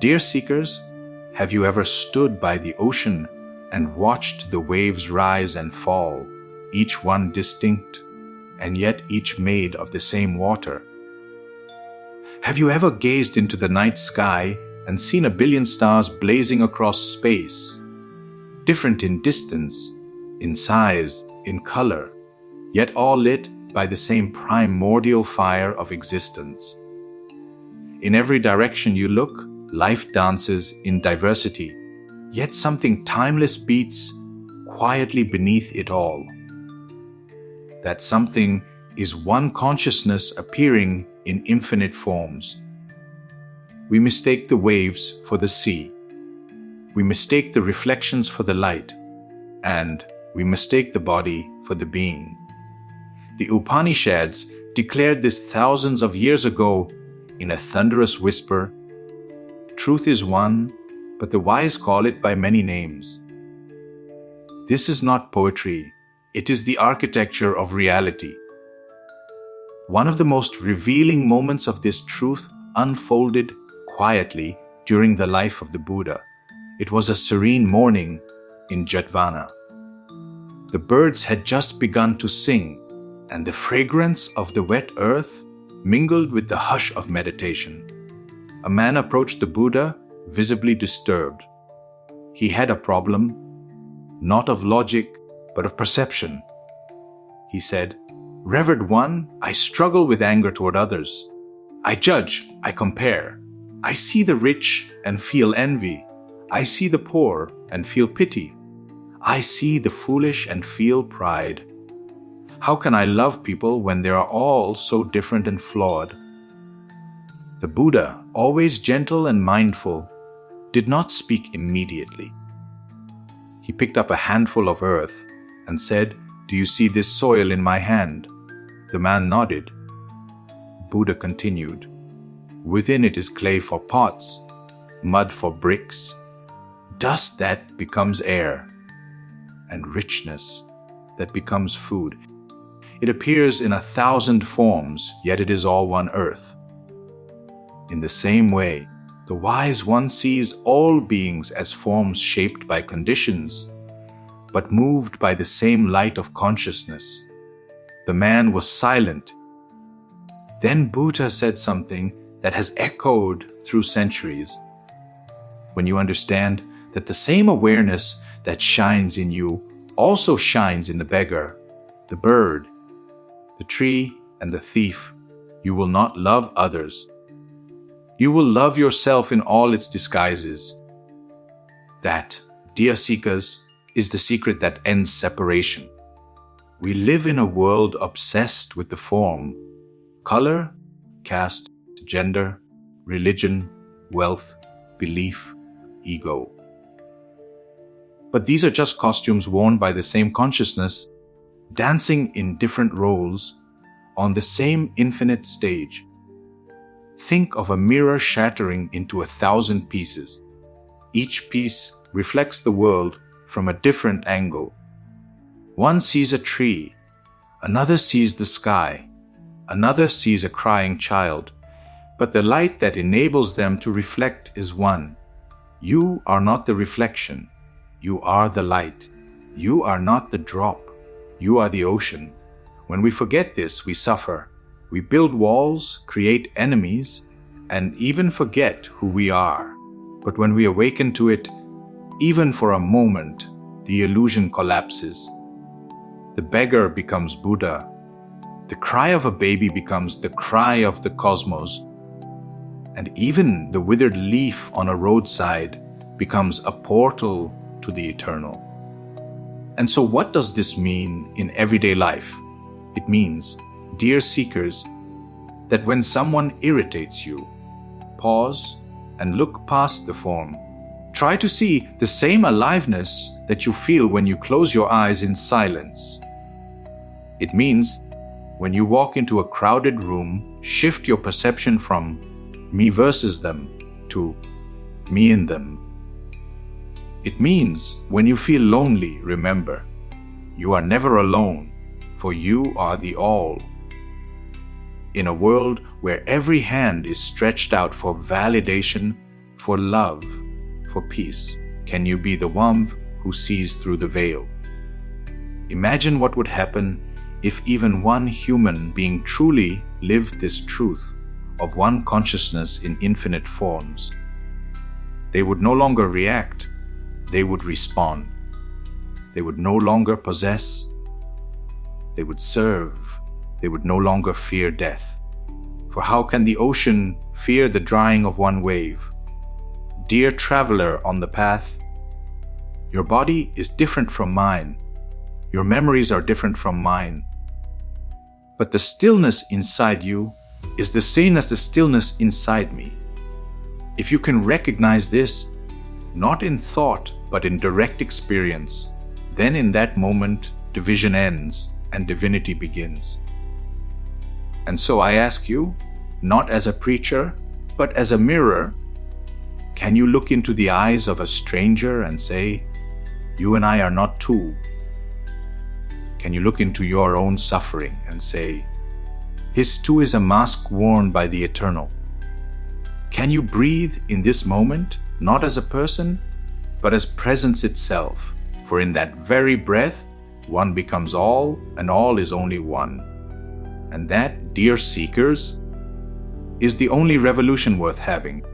Dear seekers, have you ever stood by the ocean and watched the waves rise and fall, each one distinct, and yet each made of the same water? Have you ever gazed into the night sky and seen a billion stars blazing across space, different in distance, in size, in color, yet all lit by the same primordial fire of existence? In every direction you look, life dances in diversity, yet something timeless beats quietly beneath it all. That something is one consciousness appearing in infinite forms. We mistake the waves for the sea. We mistake the reflections for the light, and we mistake the body for the being. The Upanishads declared this thousands of years ago in a thunderous whisper. Truth is one, but the wise call it by many names. This is not poetry, it is the architecture of reality. One of the most revealing moments of this truth unfolded quietly during the life of the Buddha. It was a serene morning in Jetvana. The birds had just begun to sing, and the fragrance of the wet earth mingled with the hush of meditation. A man approached the Buddha, visibly disturbed. He had a problem, not of logic, but of perception. He said, "Revered one, I struggle with anger toward others. I judge, I compare. I see the rich and feel envy. I see the poor and feel pity. I see the foolish and feel pride. How can I love people when they are all so different and flawed?" The Buddha, always gentle and mindful, did not speak immediately. He picked up a handful of earth and said, "Do you see this soil in my hand?" The man nodded. Buddha continued, "Within it is clay for pots, mud for bricks, dust that becomes air, and richness that becomes food. It appears in 1,000 forms, yet it is all one earth." In the same way, the wise one sees all beings as forms shaped by conditions, but moved by the same light of consciousness. The man was silent. Then Buddha said something that has echoed through centuries. When you understand that the same awareness that shines in you also shines in the beggar, the bird, the tree, and the thief, you will not love others. You will love yourself in all its disguises. That, dear seekers, is the secret that ends separation. We live in a world obsessed with the form, color, caste, gender, religion, wealth, belief, ego. But these are just costumes worn by the same consciousness, dancing in different roles on the same infinite stage. Think of a mirror shattering into 1,000 pieces. Each piece reflects the world from a different angle. One sees a tree, another sees the sky, another sees a crying child, but the light that enables them to reflect is one. You are not the reflection, you are the light. You are not the drop, you are the ocean. When we forget this, we suffer. We build walls, create enemies, and even forget who we are. But when we awaken to it, even for a moment, the illusion collapses. The beggar becomes Buddha. The cry of a baby becomes the cry of the cosmos. And even the withered leaf on a roadside becomes a portal to the eternal. And so what does this mean in everyday life? It means, dear seekers, that when someone irritates you, pause and look past the form. Try to see the same aliveness that you feel when you close your eyes in silence. It means, when you walk into a crowded room, shift your perception from me versus them to me in them. It means, when you feel lonely, remember, you are never alone, for you are the all. In a world where every hand is stretched out for validation, for love, for peace? Can you be the one who sees through the veil? Imagine what would happen if even one human being truly lived this truth of one consciousness in infinite forms. They would no longer react, they would respond. They would no longer possess, they would serve. They would no longer fear death. For how can the ocean fear the drying of one wave? Dear traveler on the path, your body is different from mine. Your memories are different from mine. But the stillness inside you is the same as the stillness inside me. If you can recognize this, not in thought, but in direct experience, then in that moment, division ends and divinity begins. And so I ask you, not as a preacher, but as a mirror, can you look into the eyes of a stranger and say, you and I are not two? Can you look into your own suffering and say, his too is a mask worn by the eternal? Can you breathe in this moment, not as a person, but as presence itself? For in that very breath, one becomes all, and all is only one. And that, dear seekers, is the only revolution worth having.